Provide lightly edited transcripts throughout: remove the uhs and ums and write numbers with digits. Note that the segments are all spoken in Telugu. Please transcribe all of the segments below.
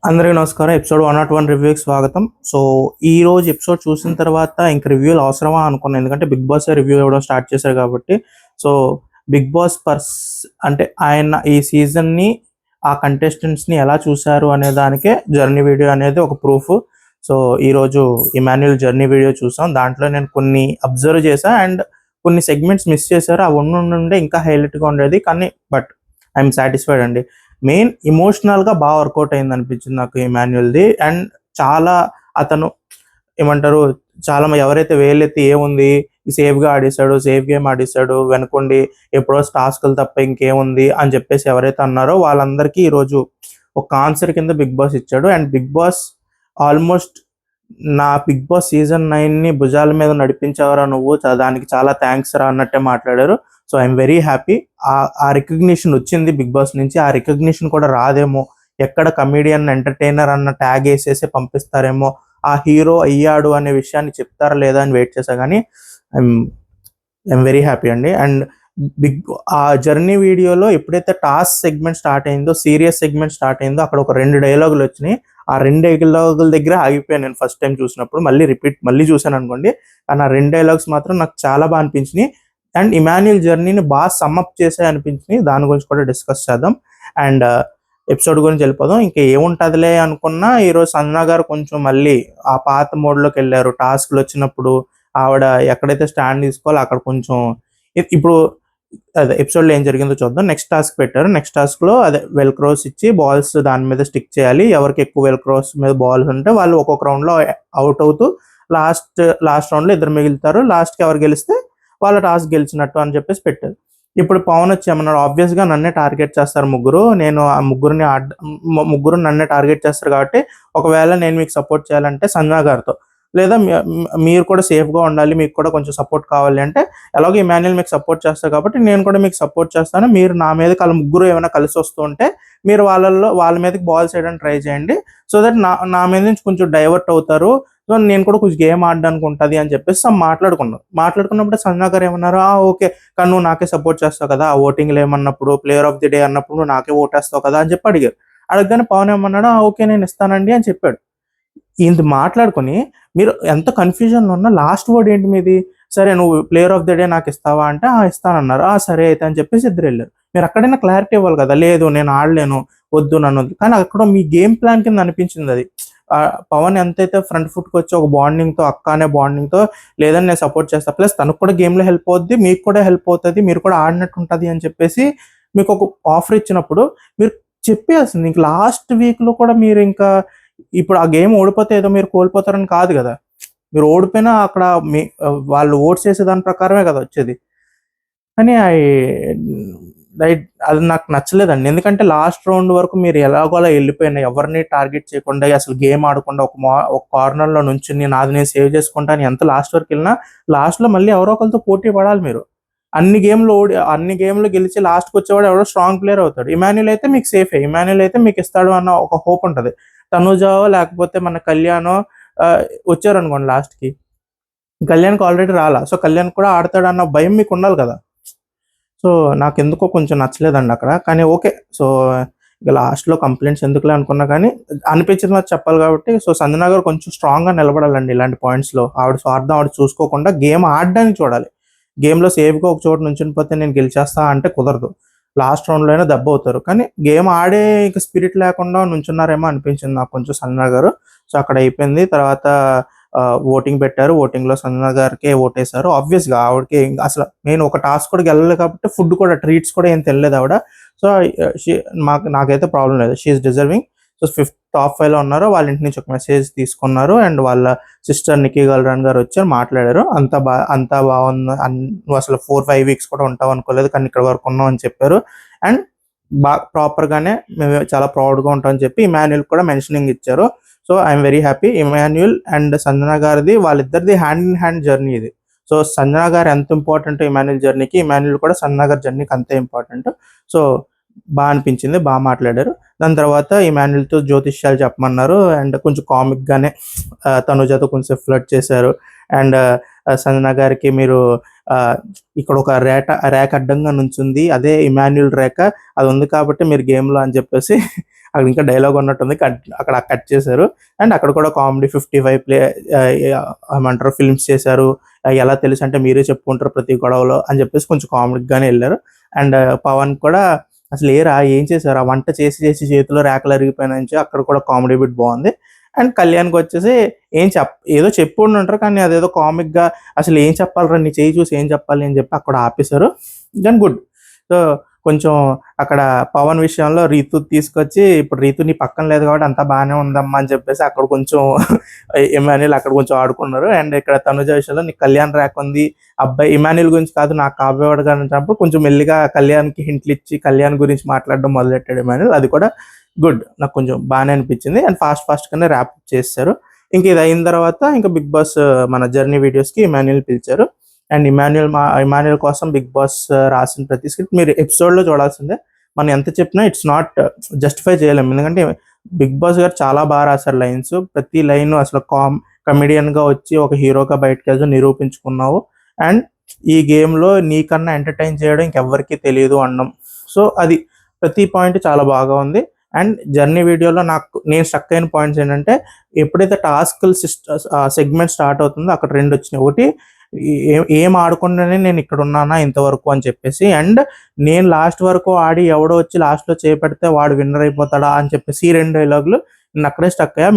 అందరికీ నమస్కారం. ఎపిసోడ్ 101 రివ్యూకి స్వాగతం. సో, ఈరోజు ఎపిసోడ్ చూసిన తర్వాత ఇంక రివ్యూలు అవసరమా అనుకున్నా. ఎందుకంటే 'బిగ్ బాస్' రివ్యూ ఇవ్వడం స్టార్ట్ చేశారు కాబట్టి. సో, 'బిగ్ బాస్' అంటే ఆయన ఈ సీజన్‌ని, ఆ కంటెస్టెంట్స్‌ని ఎలా చూశారు అనే దానికే జర్నీ వీడియో అనేది ఒక ప్రూఫ్. సో, ఈరోజు ఇమాన్యుయల్ జర్నీ వీడియో చూసాం. దాంట్లో నేను కొన్ని అబ్జర్వ్ చేశా అండ్ కొన్ని సెగ్మెంట్స్ మిస్ చేశారు. అవి ఉండుంటే ఇంకా హైలైట్‌గా ఉండేది. కానీ ఐఎమ్ సాటిస్ఫైడ్ అండి. మెయిన్ ఎమోషనల్‌గా వర్కౌట్ అయిందనిపించింది నాకు ఇమాన్యుయల్‌ది. అండ్ చాలా అతను ఏమంటారు, చాలా ఎవరైతే వేలెత్తి ఏముంది సేఫ్‌గా ఆడేశాడు, సేఫ్ గేమ్ ఆడేశాడు, వెనకుండి ఎప్పుడో టాస్కులు తప్ప ఇంకేముంది అని చెప్పేసి ఎవరైతే అన్నారో వాళ్ళందరికీ ఈరోజు ఒక ఆన్సర్ కింద బిగ్ బాస్ ఇచ్చాడు. అండ్ బిగ్ బాస్ ఆల్మోస్ట్ నా 'బిగ్ బాస్' సీజన్ 9ని భుజాల మీద నడిపించావురా నువ్వు, దానికి చాలా థాంక్స్ రా అన్నట్టే మాట్లాడారు. So, I'm very happy. ఆ రికగ్నిషన్ వచ్చింది 'బిగ్ బాస్' నుంచి. ఆ రికగ్నిషన్ కూడా రాదేమో, ఎక్కడ కమెడియన్, ఎంటర్‌టైనర్ అన్న ట్యాగ్ ఏసేసి పంపిస్తారేమో, ఆ హీరో అయ్యాడు అనే విషయాన్ని చెప్తారా లేదా అని వెయిట్ చేశా గానీ ఐఎమ్ ఐఎమ్ వెరీ హ్యాపీ అండి. అండ్ ఆ జర్నీ వీడియోలో ఎప్పుడైతే టాస్క్ సెగ్మెంట్ స్టార్ట్ అయిందో, సీరియస్ సెగ్మెంట్ స్టార్ట్ అయిందో, అక్కడ ఒక 2 డైలాగులు వచ్చినాయి. ఆ 2 డైలాగుల దగ్గర ఆగిపోయాను నేను ఫస్ట్ టైం చూసినప్పుడు. మళ్ళీ చూసాననుకోండి. కానీ ఆ 2 డైలాగ్స్ మాత్రం నాకు చాలా అనిపించినియి. అండ్ ఇమాన్యుయల్ జర్నీని సమ్ అప్ చేసాయి అనిపించినియి. దాని గురించి కూడా డిస్కస్ చేద్దాం. అండ్ ఎపిసోడ్ గురించి వెళ్ళిపోదాం. ఇంకా ఏముంటదిలే అనుకున్నా, ఈరోజు సంజన గారు కొంచెం మళ్ళీ ఆ పాత మోడ్‌లోకెళ్లారు. టాస్క్‌లు వచ్చినప్పుడు ఆవిడ ఎక్కడైతే స్టాండ్ తీసుకోవాలో అక్కడ కొంచెం ఇప్పుడు అదే ఎపిసోడ్‌లో ఏం జరిగిందో చూద్దాం. నెక్స్ట్ టాస్క్ పెట్టారు. నెక్స్ట్ టాస్క్‌లో అదే వెల్క్రోస్ ఇచ్చి బాల్స్ దాని మీద స్టిక్ చేయాలి. ఎవరికి ఎక్కువ వెల్క్రోస్ మీద బాల్స్ ఉంటే వాళ్ళు ఒక్కొక్క రౌండ్‌లో అవుట్ అవుతూ లాస్ట్ రౌండ్‌లో ఇద్దరు మిగులుతారు. లాస్ట్‌కి ఎవరు గెలిస్తే వాళ్ళ టాస్క్ గెలిచినట్టు అని చెప్పేసి పెట్టారు. ఇప్పుడు పవన్ వచ్చి ఏమన్నాడు, ఆబ్వియస్‌గా నన్నే టార్గెట్ చేస్తారు ముగ్గురు. నేను ఆ ముగ్గురు నన్నే టార్గెట్ చేస్తారు కాబట్టి ఒకవేళ నేను మీకు సపోర్ట్ చేయాలంటే సంజన గారితో, లేదా మీరు కూడా సేఫ్‌గా ఉండాలి, మీకు కూడా కొంచెం సపోర్ట్ కావాలి అంటే, ఎలాగో ఇమాన్యుయల్ మీకు సపోర్ట్ చేస్తారు కాబట్టి నేను కూడా మీకు సపోర్ట్ చేస్తాను. మీరు నా మీదకి ఆళ్ళ ముగ్గురు ఏమైనా కలిసి వస్తూ ఉంటే మీరు వాళ్ళ మీదకి బాల్స్ ఏయడానికి ట్రై చేయండి. సో దట్ నా మీద నుంచి కొంచెం డైవర్ట్ అవుతారు. సో నేను కూడా కొంచెం గేమ్ ఆడడానికి ఉంటది అని చెప్పేసి మాట్లాడుకున్నారు. మాట్లాడుకున్నప్పుడు సంజన గారు ఏమన్నారు, ఓకే. కానీ నువ్వు నాకే సపోర్ట్ చేస్తావు కదా! ఓటింగ్‌లో ఏమన్నప్పుడు, ప్లేయర్ ఆఫ్ ది డే అన్నప్పుడు నువ్వు నాకే ఓటేస్తావు కదా! అని చెప్పి అడిగారు. అడగగానే పవన్ ఏమన్నాడు, ఓకే నేను ఇస్తానండి అని చెప్పాడు. ఇది మాట్లాడుకొని మీరు ఎంత కన్‌ఫ్యూజన్‌లో ఉన్నా లాస్ట్ వర్డ్ ఏంటి మీది? సరే నువ్వు ప్లేయర్ ఆఫ్ ది డే నాకిస్తావా అంటే, ఇస్తానన్నారు. సరే అయితే అని చెప్పేసి ఇద్దరెళ్లారు. మీరక్కడైనా క్లారిటీ ఇవ్వాలి కదా! లేదు నేను ఆడలేను, వద్దు నన్నొద్దు. కానీ అక్కడ మీ గేమ్ ప్లాన్ కింద అనిపించిందది. పవన్ ఎంతైతే ఫ్రంట్ ఫుట్‌కొచ్చి ఒక బాండింగ్‌తో, అక్క అనే బాండింగ్‌తో లేదని నేను సపోర్ట్ చేస్తా. ప్లస్ తనకు కూడా గేమ్‌లో హెల్ప్ అవుద్ది, మీకు కూడా హెల్ప్ అవుతది, మీరు కూడా ఆడినట్టు ఉంటది అని చెప్పేసి మీకొక ఆఫర్ ఇచ్చినప్పుడు మీరు చెప్పేయాల్సింది. ఇంక లాస్ట్ వీక్‌లో కూడా మీరింకా ఇప్పుడు ఆ గేమ్ ఓడిపోతే ఏదో మీరు కోల్పోతారని కాదు గదా! మీరు ఓడిపోయినా అక్కడ వాళ్ళు ఓట్స్ ఏసే దాని ప్రకారమే గదా వచ్చేది. కానీ రైట్ అది నాకు నచ్చలేదండి. ఎందుకంటే లాస్ట్ రౌండ్ వరకు మీరు ఎలాగోలా ఎళ్ళిపోయినా, ఎవరిని టార్గెట్ చేయకుండా, అసలు గేమ్ ఆడకుండా ఒక కార్నర్‌లో నుంచొని నాది నేను సేవ్ చేసుకుంటా అని ఎంత లాస్ట్ వరకెళ్ళినా, లాస్ట్‌లో మళ్ళీ ఎవరో ఒకళ్ళతో పోటీ పడాలి మీరు. అన్ని గేమ్‌లు గెలిచి లాస్ట్‌కొచ్చేవాడు ఎవడో స్ట్రాంగ్ ప్లేయర్ అవుతాడు. ఇమాన్యుయల్ అయితే మీకు సేఫే. ఇమాన్యుయల్ అయితే మీకిస్తాడు అన్న ఒక హోప్ ఉంటది. తనుజో లేకపోతే మన కళ్యాణో వచ్చారనుకోండి లాస్ట్‌కి. కళ్యాణ్‌కి ఆల్రెడీ రాలా. సో, కళ్యాణ్ కూడా ఆడతాడన్న భయం మీకుండాలి కదా! సో, నాకెందుకో కొంచెం నచ్చలేదండి అక్కడ. కానీ ఓకే. సో, ఇక లాస్ట్‌లో కంప్లెయింట్స్ ఎందుకులే అనుకున్నా కానీ, అనిపించింది మరి చెప్పాలి కాబట్టి, సో, సంజన గారు కొంచెం స్ట్రాంగ్‌గా నిలబడాలండి ఇలాంటి పాయింట్స్‌లో. ఆవిడ స్వార్థం ఆవిడ చూసుకోకుండా గేమ్ ఆడడానికి చూడాలి. గేమ్‌లో సేఫ్‌గా ఒక చోట నుంచుని నేను గెలిచేస్తా అంటే కుదరదు. లాస్ట్ రౌండ్‌లో అయినా దెబ్బవుతారు. కానీ గేమ్ ఆడే ఇక స్పిరిట్ లేకుండా నుంచున్నారేమో అనిపించింది నాకు కొంచెం సంజన గారు. సో, అక్కడ అయిపోయింది. తర్వాత ఓటింగ్ పెట్టారు. ఓటింగ్‌లో సంజన గారికే ఓటేశారు. ఆబ్వియస్‌గా ఆవిడకి అసలు మెయిన్ ఒక టాస్క్ కూడా గెలవలేదు కాబట్టి ఫుడ్ కూడా ట్రీట్స్ కూడా ఏం తినలేదు ఆవిడ. సో, షీ నాకైతే ప్రాబ్లమ్ లేదు. She is deserving. So, fifth top 5లో ఉన్నారు. వాళ్ళ ఇంటి నుంచి ఒక మెసేజ్ తీసుకున్నారు. అండ్ వాళ్ళ సిస్టర్ నిక్కీ గల్రాన్ గారు వచ్చారు, మాట్లాడారు. అంతా బాగుంది. నువ్వు అసలు 4, 5 వీక్స్ కూడా ఉంటావు అనుకోలేదు. కానీ ఇక్కడ వరకు ఉన్నావు అని చెప్పారు. అండ్ ప్రాపర్‌గానే మేము చాలా ప్రౌడ్‌గా ఉంటామని చెప్పి ఇమాన్యుయల్ కూడా మెన్షనింగ్ ఇచ్చారు. So, I'm very happy. Emmanuel and Sanjana గారిది వాళ్ళిద్దరిది హ్యాండ్ ఇన్ హ్యాండ్ జర్నీ ఇది. సో, సంజన గారు ఎంత ఇంపార్టెంటో ఇమాన్యుయల్ జర్నీకి, ఇమాన్యుయల్ కూడా సంజన గారి జర్నీకి అంతే ఇంపార్టెంట్. సో, అనిపించింది. మాట్లాడారు. దాని తర్వాత ఇమాన్యుయల్‌తో జ్యోతిష్యాలు చెప్పమన్నారు. అండ్ కొంచెం కామిక్‌గానే తనుజతో కొంచెం ఫ్లర్ట్ చేశారు. అండ్ సంజన గారికి మీరు ఆహ్, ఇక్కడ ఒక రేఖ అడ్డంగా నుంచుంది. అదే ఇమాన్యుయల్ రేఖ. అది ఉంది కాబట్టి మీరు గేమ్‌లో అని చెప్పేసి అక్కడ ఇంకా డైలాగ్ ఉన్నట్టుంది, అక్కడ కట్ చేశారు. అండ్ అక్కడ కూడా కామెడీ 55 ఏమంటారు ఫిల్మ్స్ చేశారు. ఎలా తెలుసు అంటే మీరే చెప్పుకుంటారు ప్రతి గొడవలో అని చెప్పేసి కొంచెం కామెడీగానే వెళ్ళారు. అండ్ పవన్ కూడా అసలు ఏం చేశారు, ఆ వంట చేసి చేసి చేతిలో రేకలు అరిగిపోయినాయి, అక్కడ కూడా కామెడీ బిట్ బాగుంది. అండ్ కళ్యాణ్కి వచ్చేసి ఏదో చెప్పు ఉంటారు, కానీ అదేదో కామిక్గా అసలు ఏం చెప్పాలరా నీ చేయి చూసి ఏం చెప్పాలి అని చెప్పి అక్కడ ఆపేశారు. Then good. సో కొంచెం అక్కడ పవన్ విషయంలో రీతు తీసుకొచ్చి, ఇప్పుడు రీతు నీ పక్కన లేదు కాబట్టి అంతా బాగానే ఉందమ్మా అని చెప్పేసి అక్కడ కొంచెం ఇమాన్యుల్ అక్కడ కొంచెం ఆడుకున్నారు. అండ్ ఇక్కడ తనుజ విషయంలో నీకు కళ్యాణ్ ర్యాక్ ఉంది, అబ్బాయి ఇమాన్యుల్ గురించి కాదు నాకు కాబోయేవాడు కానీ అన్నప్పుడు కొంచెం మెల్లిగా కళ్యాణ్కి హింట్లు ఇచ్చి కళ్యాణ్ గురించి మాట్లాడడం మొదలెట్టాడు ఇమాన్యుల్. అది కూడా గుడ్, నాకు కొంచెం బాగానే అనిపించింది. అండ్ ఫాస్ట్ గానే ర్యాప్ చేస్తారు. ఇంక ఇది అయిన తర్వాత ఇంకా బిగ్ బాస్ మన జర్నీ వీడియోస్కి ఇమాన్యుల్ పిలిచారు. అండ్ ఇమాన్యుల్ కోసం బిగ్ బాస్ రాసిన ప్రతి స్క్రిప్ట్ మీరు ఎపిసోడ్లో చూడాల్సిందే. మనం ఎంత చెప్పినా ఇట్స్ నాట్ జస్టిఫై చేయలేము, ఎందుకంటే బిగ్ బాస్ గారు చాలా బాగా రాశారు లైన్స్. ప్రతి లైన్ అసలు కమెడియన్గా వచ్చి ఒక హీరోగా బయటకు వెళ్తూ నిరూపించుకున్నావు. అండ్ ఈ గేమ్లో నీకన్నా ఎంటర్టైన్ చేయడం ఇంకెవ్వరికీ తెలియదు అనడం. సో అది ప్రతి పాయింట్ చాలా బాగా ఉంది. అండ్ జర్నీ వీడియోలో నేను స్టక్ అయిన పాయింట్స్ ఏంటంటే, ఎప్పుడైతే టాస్క్ సెగ్మెంట్ స్టార్ట్ అవుతుందో అక్కడ 2 వచ్చినాయి. ఒకటి ఏం ఆడకుండానే నేను ఇక్కడ ఉన్నానా ఇంతవరకు అని చెప్పేసి, అండ్ నేను లాస్ట్ వరకు ఆడి ఎవడో వచ్చి లాస్ట్లో చేపెడితే వాడు విన్నర్ అయిపోతాడా అని చెప్పేసి ఈ 2 డైలాగులు నేను అక్కడే స్టక్ అయ్యా.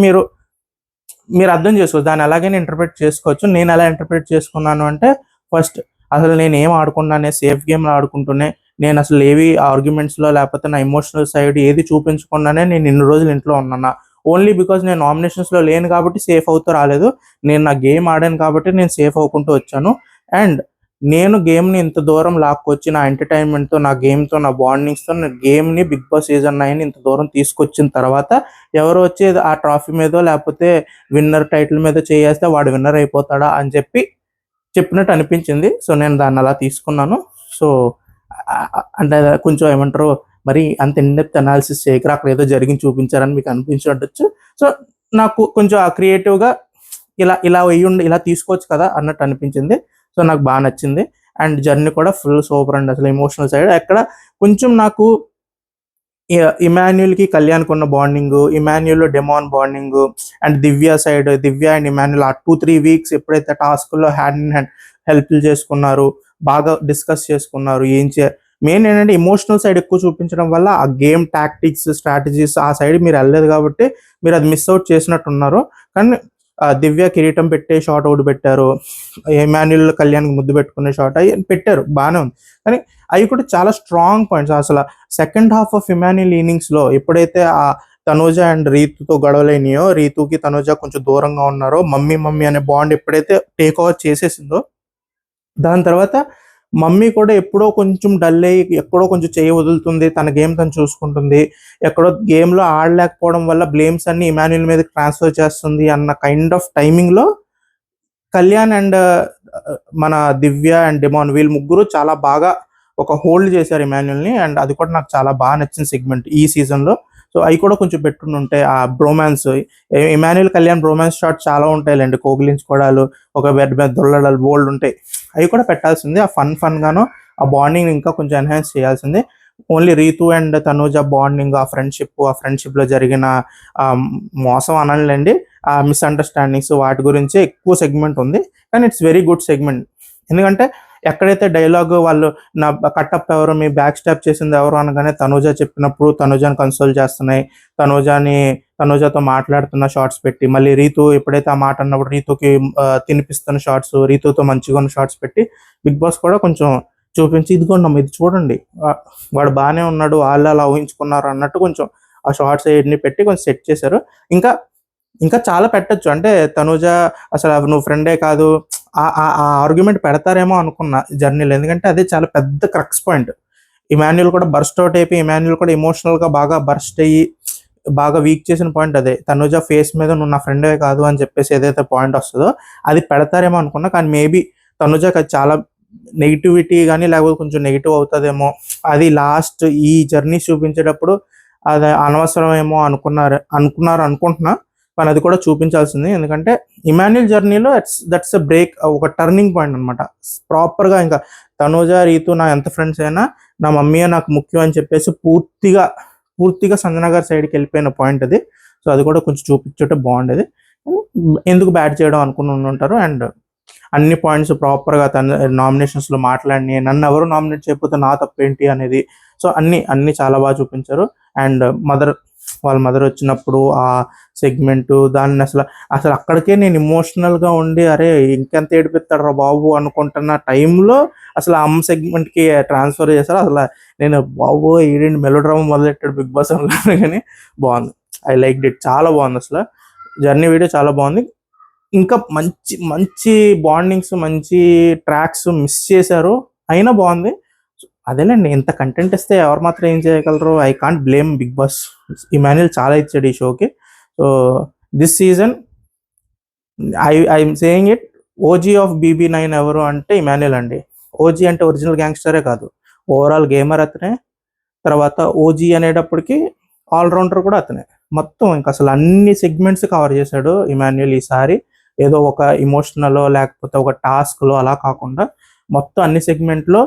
మీరు అర్థం చేసుకోవచ్చు, దాన్ని ఎలాగైనా ఇంటర్ప్రిట్ చేసుకోవచ్చు. నేను ఎలా ఇంటర్ప్రిట్ చేసుకున్నాను అంటే, ఫస్ట్ అసలు నేను ఏం ఆడుకున్నానే, సేఫ్ గేమ్లో ఆడుకుంటూనే, నేను అసలు ఏవి ఆర్గ్యుమెంట్స్లో లేకపోతే నా ఎమోషనల్ సైడ్ ఏది చూపించకుండానే నేను ఇన్ని రోజులు ఇంట్లో ఉన్నాను. ఓన్లీ బికాజ్ నేను నామినేషన్స్లో లేను కాబట్టి సేఫ్ అవుతూ రాలేదు, నేను నా గేమ్ ఆడాను కాబట్టి నేను సేఫ్ అవ్వకుంటూ వచ్చాను. అండ్ నేను గేమ్ని ఇంత దూరం లాక్కొచ్చి నా ఎంటర్టైన్మెంట్తో, నా గేమ్తో, నా బాండింగ్స్తో నా గేమ్ని బిగ్ బాస్ సీజన్ 9 ఇంత దూరం తీసుకొచ్చిన తర్వాత ఎవరు వచ్చి ఆ ట్రాఫీ మీదో లేకపోతే విన్నర్ టైటిల్ మీద చేస్తే వాడు విన్నర్ అయిపోతాడా అని చెప్పినట్టు అనిపించింది. సో నేను దాన్ని అలా తీసుకున్నాను. సో అంటే కొంచెం ఏమంటారు, మరి అంత ఇన్డెప్త్ అనాలిసిస్ చేయకరా, అక్కడ ఏదో జరిగింది చూపించారని మీకు అనిపించవచ్చు. సో నాకు కొంచెం ఆ క్రియేటివ్గా ఇలా ఇలా తీసుకోవచ్చు కదా అన్నట్టు అనిపించింది. సో నాకు బాగా నచ్చింది. అండ్ జర్నీ కూడా ఫుల్ సూపర్ అండి. అసలు ఎమోషనల్ సైడ్ ఎక్కడ కొంచెం నాకు ఇమాన్యుల్కి కళ్యాణ్కి ఉన్న బాండింగ్, ఇమాన్యుల్లో Demon bonding, and Divya and Emmanuel ఆ 2-3 వీక్స్ ఎప్పుడైతే టాస్క్లో హ్యాండ్ ఇన్ హ్యాండ్ హెల్ప్లు చేసుకున్నారు, బాగా డిస్కస్ చేసుకున్నారు. మెయిన్ ఏంటంటే ఎమోషనల్ సైడ్ ఎక్కువ చూపించడం వల్ల ఆ గేమ్ టాక్టిక్స్ స్ట్రాటజీస్ ఆ సైడ్ మీరు వెళ్ళలేదు కాబట్టి మీరు అది మిస్ అవుట్ చేసినట్టున్నారు. కానీ దివ్య కిరీటం పెట్టే షాట్ ఒకటి పెట్టారు, ఇమాన్యుల్ కళ్యాణ్కి ముద్దు పెట్టుకునే షాట్ అవి పెట్టారు, బాగానే ఉంది. కానీ అవి కూడా చాలా స్ట్రాంగ్ పాయింట్స్. అసలు సెకండ్ హాఫ్ ఆఫ్ ఇమాన్యుల్ ఇన్నింగ్స్లో ఎప్పుడైతే ఆ తనూజ అండ్ రీతుతో గొడవలేనియో, రీతుకి తనూజ కొంచెం దూరంగా ఉన్నారో, మమ్మీ అనే బాండ్ ఎప్పుడైతే టేక్ ఓవర్ చేసేసిందో, దాని తర్వాత మమ్మీ కూడా ఎప్పుడో కొంచెం డల్ అయ్యి ఎక్కడో కొంచెం చేయి వదులుతుంది, తన గేమ్ తను చూసుకుంటుంది, ఎక్కడో గేమ్లో ఆడలేకపోవడం వల్ల బ్లేమ్స్ అన్ని ఇమాన్యుల్ మీద ట్రాన్స్ఫర్ చేస్తుంది అన్న కైండ్ ఆఫ్ టైమింగ్లో కళ్యాణ్ అండ్ మన దివ్య అండ్ డెమాన్ వీళ్ళు ముగ్గురు చాలా బాగా ఒక హోల్డ్ చేశారు ఇమాన్యుల్ని. అండ్ అది కూడా నాకు చాలా బాగా నచ్చిన సెగ్మెంట్ ఈ సీజన్లో. సో అవి కూడా కొంచెం పెట్టుంటే ఆ bromance, Emmanuel Kalyan bromance shot చాలా ఉంటాయిలేండి, కోగిలించుకోవడాలు, ఒక పెద్ద దొల్లడాలు బోల్డ్ ఉంటాయి, అవి కూడా పెట్టాల్సింది. ఆ ఫన్గాను ఆ బాండింగ్ ఇంకా కొంచెం ఎన్హాన్స్ చేయాల్సింది. Only Ritu and Tanuja bonding, ఆ ఫ్రెండ్షిప్లో జరిగిన మోసం అనాలండి, ఆ మిస్అండర్స్టాండింగ్స్ వాటి గురించి ఎక్కువ సెగ్మెంట్ ఉంది. కానీ ఇట్స్ వెరీ గుడ్ సెగ్మెంట్. ఎందుకంటే ఎక్కడైతే డైలాగ్ వాళ్ళు నా కట్టప్ ఎవరు, మీ బ్యాక్ స్టాప్ చేసింది ఎవరు అనగానే తనూజ చెప్పినప్పుడు తనూజని కన్సోల్ చేస్తున్నాయి, తనూజతో మాట్లాడుతున్న షార్ట్స్ పెట్టి, మళ్ళీ రీతు ఎప్పుడైతే ఆ మాట అన్నప్పుడు రీతుకి తినిపిస్తున్న షార్ట్స్, రీతుతో మంచిగా ఉన్న షార్ట్స్ పెట్టి బిగ్ బాస్ కూడా కొంచెం చూపించి, ఇదిగోండి ఇది చూడండి వాడు బాగానే ఉన్నాడు, వాళ్ళు అలా ఊహించుకున్నారు అన్నట్టు కొంచెం ఆ షార్ట్స్ అన్ని పెట్టి కొంచెం సెట్ చేశారు. ఇంకా చాలా పెట్టచ్చు. అంటే తనూజ అసలు నువ్వు ఫ్రెండే కాదు ఆ ఆర్గ్యుమెంట్ పెడతారేమో అనుకున్నా జర్నీలో, ఎందుకంటే అదే చాలా పెద్ద క్రక్స్ పాయింట్. ఇమాన్యుల్ కూడా బర్స్ట్ అవుట్ అయిపోయి, ఇమాన్యుల్ కూడా ఎమోషనల్గా బాగా బర్స్ట్ అయ్యి బాగా వీక్ చేసిన పాయింట్ అదే. తనూజ ఫేస్ మీద నువ్వు నా ఫ్రెండే కాదు అని చెప్పేసి ఏదైతే పాయింట్ వస్తుందో అది పెడతారేమో అనుకున్నా. కానీ మేబీ తనూజకి అది చాలా నెగిటివిటీ కానీ లేకపోతే కొంచెం నెగిటివ్ అవుతుందేమో, అది లాస్ట్ ఈ జర్నీ చూపించేటప్పుడు అది అనవసరమేమో అనుకుంటున్నా. కానీ అది కూడా చూపించాల్సింది, ఎందుకంటే ఇమాన్యుల్ జర్నీలో దట్స్ ఎ బ్రేక్, ఒక టర్నింగ్ పాయింట్ అనమాట. ప్రాపర్గా ఇంకా తనూజ రీతు నా ఎంత ఫ్రెండ్స్ అయినా నా మమ్మీయే నాకు ముఖ్యం అని చెప్పేసి పూర్తిగా సంజన గారి సైడ్కి వెళ్ళిపోయిన పాయింట్ అది. సో అది కూడా కొంచెం చూపించుంటే బాగుండేది. ఎందుకు బ్యాట్ చేయడం అనుకుని ఉంటారు. అండ్ అన్ని పాయింట్స్ ప్రాపర్గా తన నామినేషన్స్లో మాట్లాడి నన్ను ఎవరు నామినేట్ చేయకపోతే నా తప్పేంటి అనేది. సో అన్ని చాలా బాగా చూపించారు. అండ్ వాళ్ళ మదర్ వచ్చినప్పుడు ఆ సెగ్మెంట్ దాన్ని అసలు అక్కడికే నేను ఇమోషనల్గా ఉండి అరే ఇంకెంత ఏడిపిస్తాడు రా బాబు అనుకుంటున్న టైంలో అసలు అమ్మ సెగ్మెంట్కి ట్రాన్స్ఫర్ చేశారు. అసలు నేను బాబు ఈడేంటి మెలో డ్రామా మొదలెట్టాడు బిగ్ బాస్ అనుకున్నాను. కానీ బాగుంది, ఐ లైక్ ఇట్, చాలా బాగుంది. అసలు జర్నీ వీడియో చాలా బాగుంది. ఇంకా మంచి మంచి బాండింగ్స్, మంచి ట్రాక్స్ మిస్ చేశారు, అయినా బాగుంది. అదేలేండి, ఇంత కంటెంట్ ఇస్తే ఎవరు మాత్రం ఏం చేయగలరు. I can't blame Big Boss. Emmanuel చాలా ఇచ్చాడు ఈ షోకి. So this season I'm saying it, OG of BB9 ఎవరు అంటే ఇమాన్యుల్ అండి. ఓజీ అంటే ఒరిజినల్ గ్యాంగ్స్టరే కాదు, ఓవరాల్ గేమర్ అతనే. తర్వాత ఓజీ అనేటప్పటికి ఆల్రౌండర్ కూడా అతనే. మొత్తం ఇంకా అసలు అన్ని సెగ్మెంట్స్ కవర్ చేశాడు ఇమాన్యుల్ ఈసారి. ఏదో ఒక ఇమోషనల్ లేకపోతే ఒక టాస్క్లో అలా కాకుండా మొత్తం అన్ని సెగ్మెంట్లో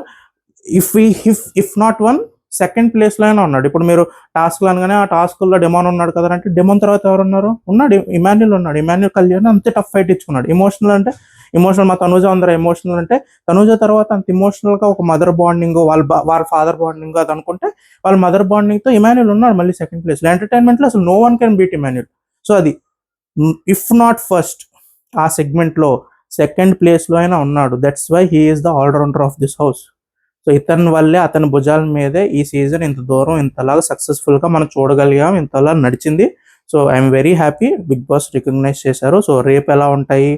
ఇఫ్ నాట్ వన్ సెకండ్ ప్లేస్లో అయినా ఉన్నాడు. ఇప్పుడు మీరు టాస్క్లు అనగానే ఆ టాస్క్లో డెమాన్ ఉన్నాడు కదా అంటే డెమాన్ తర్వాత ఎవరు ఉన్నారు? ఉన్నాడు, ఇమాన్యుల్ ఉన్నాడు. ఇమాన్యుల్ కళ్యాణ్ అంతే టఫ్ ఫైట్ ఇచ్చుకున్నాడు. ఇమోషనల్ అంటే ఇమోషనల్, మా తనుజ అందరూ ఎమోషనల్ అంటే తనుజ తర్వాత అంత ఇమోషనల్గా ఒక మదర్ బాండింగ్, వాళ్ళ ఫాదర్ బాండింగ్ అది అనుకుంటే వాళ్ళ మదర్ బాండింగ్తో ఇమాన్యుల్ ఉన్నాడు మళ్ళీ సెకండ్ ప్లేస్లో. ఎంటర్టైన్మెంట్లో అసలు no one can beat Emmanuel. So అది ఇఫ్ నాట్ ఫస్ట్ ఆ సెగ్మెంట్లో సెకండ్ ప్లేస్లో అయినా ఉన్నాడు. That's why he is the allrounder of this house. So ఇతని వల్లే, అతని భుజాల మీదే ఈ సీజన్ ఇంత దూరం ఇంతలాగా సక్సెస్ఫుల్గా మనం చూడగలిగాం, ఇంతలా నడిచింది. So I'm very happy Big Boss recognise చేశారు. సో రేపు ఎలా ఉంటాయి,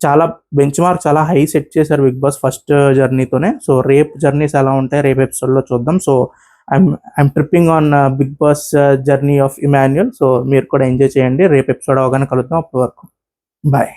చాలా బెంచ్ మార్క్ చాలా హై సెట్ చేశారు బిగ్ బాస్ ఫస్ట్ జర్నీతోనే. సో రేపు జర్నీస్ ఎలా ఉంటాయి రేపు ఎపిసోడ్లో చూద్దాం. So I'm tripping on Big Boss journey of Emmanuel. So మీరు కూడా ఎంజాయ్ చేయండి. రేపు ఎపిసోడ్ అవగానే కలుద్దాం. అప్పటి వరకు బాయ్.